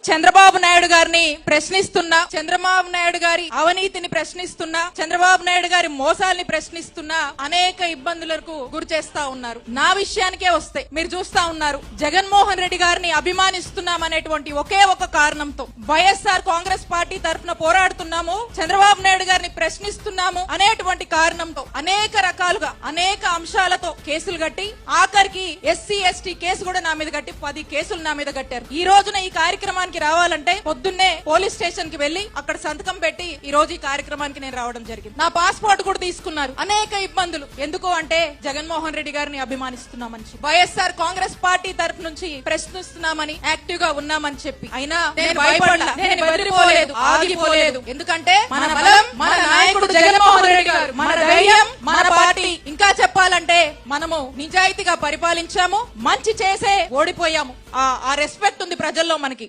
చంద్రబాబు నాయుడు గారిని ప్రశ్నిస్తున్నా, చంద్రబాబు నాయుడు గారి అవినీతిని ప్రశ్నిస్తున్నా, చంద్రబాబు నాయుడు గారి మోసాల్ని ప్రశ్నిస్తున్నా అనేక ఇబ్బందులకు గురి చేస్తా ఉన్నారు. నా విషయానికే వస్తే మీరు చూస్తా ఉన్నారు, జగన్మోహన్ రెడ్డి గారిని అభిమానిస్తున్నామనేటువంటి ఒకే ఒక కారణంతో వైఎస్ఆర్ కాంగ్రెస్ పార్టీ తరఫున పోరాడుతున్నాము, చంద్రబాబు నాయుడు గారిని ప్రశ్నిస్తున్నాము అనేటువంటి కారణంతో అనేక రకాలుగా అనేక అంశాలతో కేసులు కట్టి ఆఖరికి ఎస్సీ ఎస్టీ కేసు కూడా నా మీద కట్టి 10 కేసులు నా మీద కట్టారు. ఈ రోజున ఈ కార్యక్రమానికి రావాలంటే పొద్దున్నే పోలీస్ స్టేషన్ కి వెళ్లి అక్కడ సంతకం పెట్టి ఈ రోజు ఈ కార్యక్రమానికి నేను రావడం జరిగింది. నా పాస్పోర్ట్ కూడా తీసుకున్నారు. అనేక ఇబ్బందులు. ఎందుకు అంటే జగన్మోహన్ రెడ్డి గారిని అభిమానిస్తున్నామని, వైఎస్ఆర్ కాంగ్రెస్ పార్టీ తరఫు నుంచి ప్రశ్నిస్తున్నామని, యాక్టివ్ గా ఉన్నామని చెప్పి. అయినా నేను భయపడలా, నేను బెదిరిపోలేదు, ఆగిపోలేదు. ఎందుకంటే మన బలం మన నాయకుడు జగన్మోహన్ రెడ్డి గారు, మన ధైర్యం మన పార్టీ. ఇంకా చెప్పాలంటే మనము నిజాయితీగా పరిపాలించాము, మంచి చేసే ఓడిపోయాము. ఆ రెస్పెక్ట్ ఉంది ప్రజల్లో మనకి.